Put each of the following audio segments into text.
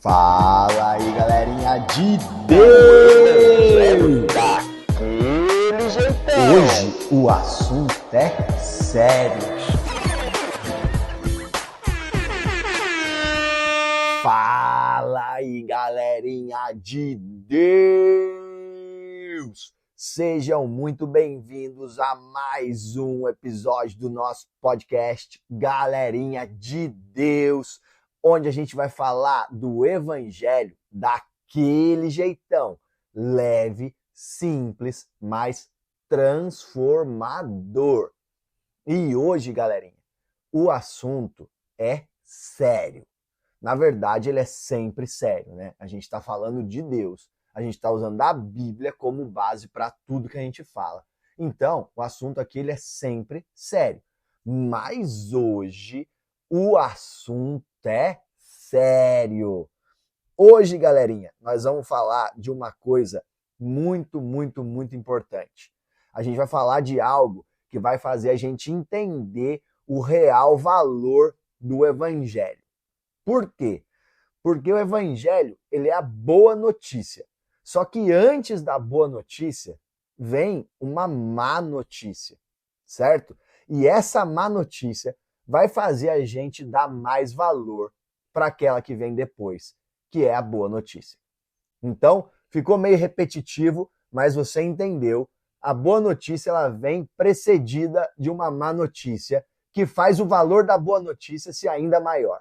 Fala aí, galerinha de Deus! Daquele jeitão. Hoje o assunto é sério. Fala aí, galerinha de Deus! Sejam muito bem-vindos a mais um episódio do nosso podcast Galerinha de Deus, onde a gente vai falar do Evangelho daquele jeitão, leve, simples, mas transformador. E hoje, galerinha, o assunto é sério. Na verdade, ele é sempre sério, né? A gente está falando de Deus. A gente está usando a Bíblia como base para tudo que a gente fala. Então, o assunto aqui ele é sempre sério. Mas hoje, o assunto é sério. Hoje, galerinha, nós vamos falar de uma coisa muito importante. A gente vai falar de algo que vai fazer a gente entender o real valor do Evangelho. Por quê? Porque o Evangelho, ele é a boa notícia. Só que antes da boa notícia, vem uma má notícia, certo? E essa má notícia vai fazer a gente dar mais valor para aquela que vem depois, que é a boa notícia. Então, ficou meio repetitivo, mas você entendeu. A boa notícia ela vem precedida de uma má notícia, que faz o valor da boa notícia ser ainda maior.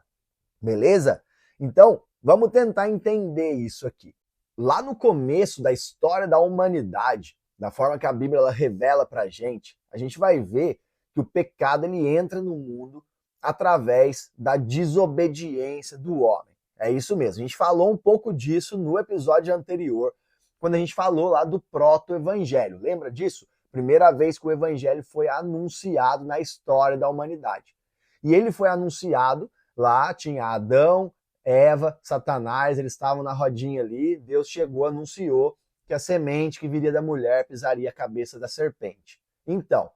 Beleza? Então, vamos tentar entender isso aqui. Lá no começo da história da humanidade, da forma que a Bíblia ela revela para a gente vai ver que o pecado ele entra no mundo através da desobediência do homem. É isso mesmo. A gente falou um pouco disso no episódio anterior, quando a gente falou lá do proto-evangelho. Lembra disso? Primeira vez que o evangelho foi anunciado na história da humanidade. E ele foi anunciado, lá tinha Adão, Eva, Satanás, eles estavam na rodinha ali, Deus chegou, anunciou que a semente que viria da mulher pisaria a cabeça da serpente. Então,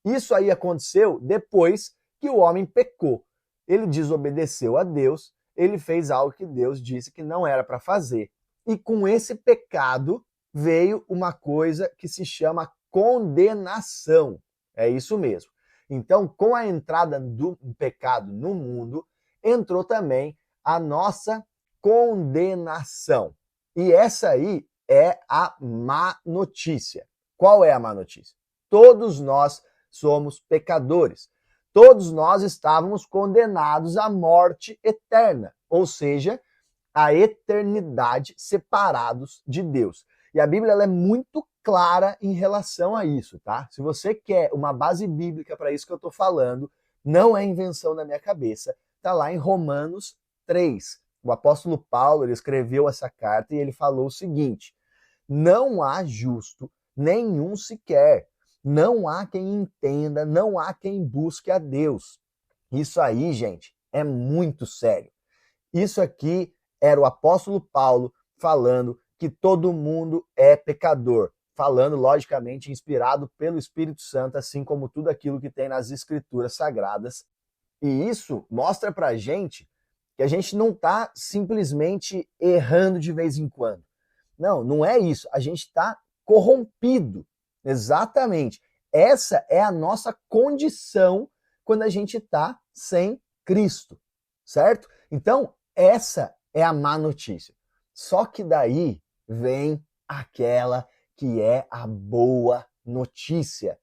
isso aí aconteceu depois que o homem pecou. Ele desobedeceu a Deus, ele fez algo que Deus disse que não era para fazer. E com esse pecado veio uma coisa que se chama condenação. É isso mesmo. Então, com a entrada do pecado no mundo, entrou também a nossa condenação. E essa aí é a má notícia. Qual é a má notícia? Todos nós somos pecadores. Todos nós estávamos condenados à morte eterna, ou seja, à eternidade separados de Deus. E a Bíblia ela é muito clara em relação a isso, tá? Se você quer uma base bíblica para isso que eu estou falando, não é invenção da minha cabeça, está lá em Romanos 3. O apóstolo Paulo ele escreveu essa carta e ele falou o seguinte: não há justo nenhum sequer, não há quem entenda, não há quem busque a Deus. Isso aí, gente, é muito sério. Isso aqui era o apóstolo Paulo falando que todo mundo é pecador, falando logicamente inspirado pelo Espírito Santo, assim como tudo aquilo que tem nas Escrituras Sagradas. E isso mostra pra gente que a gente não está simplesmente errando de vez em quando. Não, não é isso. A gente está corrompido. Exatamente. Essa é a nossa condição quando a gente está sem Cristo, certo? Então, essa é a má notícia. Só que daí vem aquela que é a boa notícia.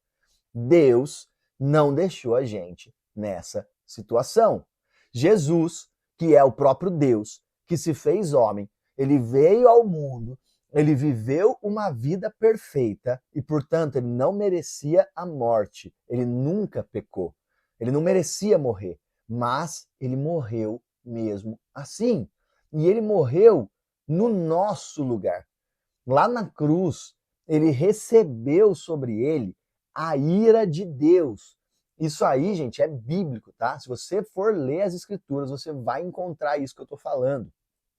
Deus não deixou a gente nessa situação. Jesus, que é o próprio Deus, que se fez homem, ele veio ao mundo, ele viveu uma vida perfeita e, portanto, ele não merecia a morte. Ele nunca pecou. Ele não merecia morrer, mas ele morreu mesmo assim. E ele morreu no nosso lugar. Lá na cruz, ele recebeu sobre ele a ira de Deus. Isso aí, gente, é bíblico, tá? Se você for ler as Escrituras, você vai encontrar isso que eu estou falando.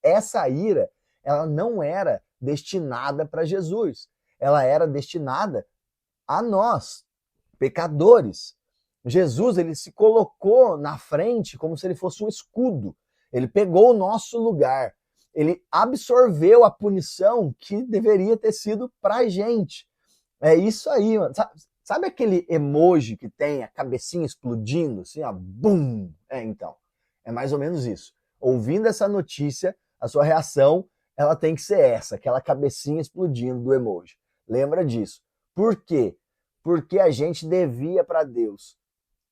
Essa ira, ela não era destinada para Jesus. Ela era destinada a nós, pecadores. Jesus, ele se colocou na frente como se ele fosse um escudo. Ele pegou o nosso lugar. ele absorveu a punição que deveria ter sido pra gente. É isso aí, mano. Sabe aquele emoji que tem a cabecinha explodindo, assim, ó, bum? Então, é mais ou menos isso. Ouvindo essa notícia, a sua reação, ela tem que ser essa, aquela cabecinha explodindo do emoji. Lembra disso. Por quê? Porque a gente devia para Deus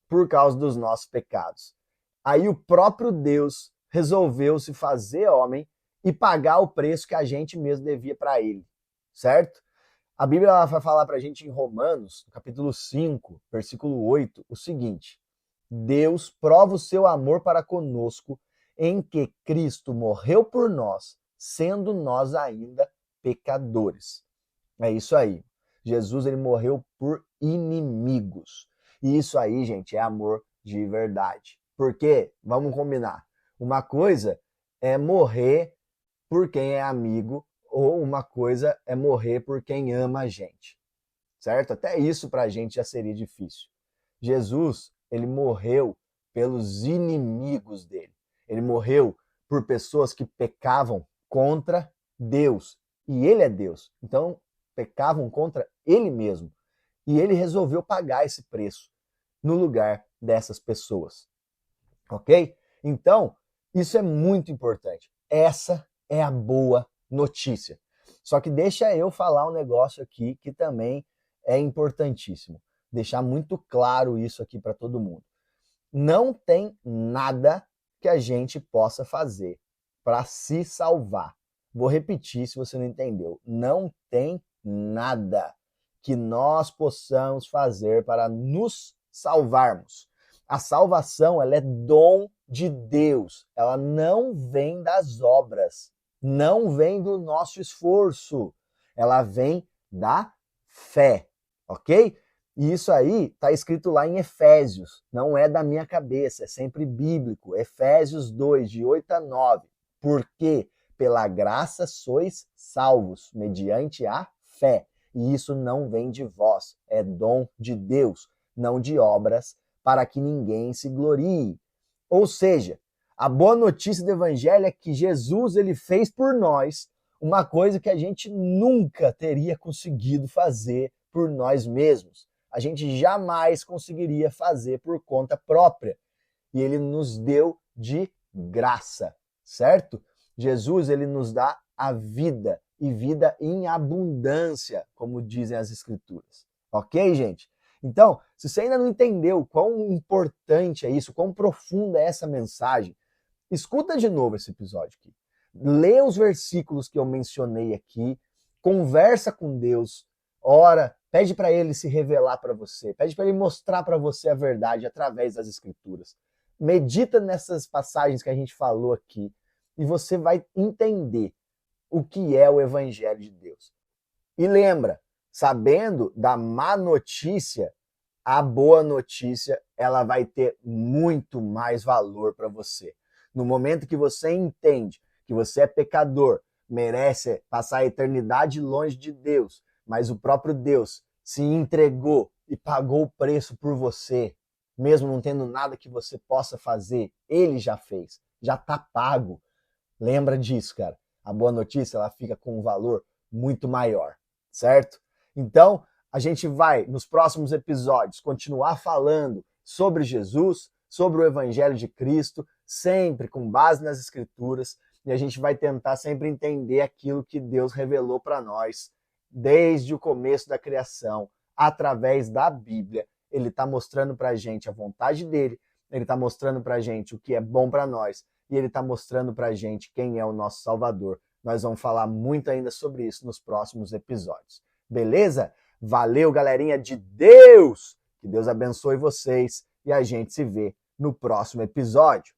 por causa dos nossos pecados. Aí o próprio Deus resolveu se fazer homem e pagar o preço que a gente mesmo devia para ele, certo? A Bíblia vai falar para a gente em Romanos, no capítulo 5, versículo 8, o seguinte: Deus prova o seu amor para conosco em que Cristo morreu por nós, sendo nós ainda pecadores. É isso aí. Jesus, ele morreu por inimigos. E isso aí, gente, é amor de verdade. Porque, vamos combinar, uma coisa é morrer por quem é amigo, ou uma coisa é morrer por quem ama a gente, certo? Até isso pra gente já seria difícil. Jesus, ele morreu pelos inimigos dele. Ele morreu por pessoas que pecavam contra Deus. E ele é Deus. Então, pecavam contra ele mesmo. E ele resolveu pagar esse preço no lugar dessas pessoas. Ok? Então, isso é muito importante. Essa é a boa notícia. Só que deixa eu falar um negócio aqui que também é importantíssimo. Deixar muito claro isso aqui para todo mundo. Não tem nada que a gente possa fazer para se salvar. Vou repetir se você não entendeu. Não tem nada que nós possamos fazer para nos salvarmos. A salvação, ela é dom de Deus. Ela não vem das obras. Não vem do nosso esforço. Ela vem da fé, ok? E isso aí está escrito lá em Efésios. Não é da minha cabeça, é sempre bíblico. Efésios 2, de 8 a 9. Porque pela graça sois salvos, mediante a fé. E isso não vem de vós, é dom de Deus, não de obras, para que ninguém se glorie. Ou seja, a boa notícia do Evangelho é que Jesus, ele fez por nós uma coisa que a gente nunca teria conseguido fazer por nós mesmos. A gente jamais conseguiria fazer por conta própria. E ele nos deu de graça, certo? Jesus, ele nos dá a vida, e vida em abundância, como dizem as Escrituras. Ok, gente? Então, se você ainda não entendeu quão importante é isso, quão profunda é essa mensagem, escuta de novo esse episódio aqui. Lê os versículos que eu mencionei aqui, conversa com Deus, ora, pede para ele se revelar para você, pede para ele mostrar para você a verdade através das Escrituras. Medita nessas passagens que a gente falou aqui e você vai entender o que é o Evangelho de Deus. E lembra, sabendo da má notícia, a boa notícia, ela vai ter muito mais valor para você. No momento que você entende que você é pecador, merece passar a eternidade longe de Deus, mas o próprio Deus se entregou e pagou o preço por você, mesmo não tendo nada que você possa fazer, ele já fez, já está pago. Lembra disso, cara. A boa notícia, ela fica com um valor muito maior, certo? Então, a gente vai, nos próximos episódios, continuar falando sobre Jesus, sobre o Evangelho de Cristo, sempre com base nas Escrituras, e a gente vai tentar sempre entender aquilo que Deus revelou para nós desde o começo da criação, através da Bíblia. Ele está mostrando para a gente a vontade dele, ele está mostrando para a gente o que é bom para nós, e ele está mostrando para a gente quem é o nosso Salvador. Nós vamos falar muito ainda sobre isso nos próximos episódios. Beleza? Valeu, galerinha de Deus! Que Deus abençoe vocês e a gente se vê no próximo episódio.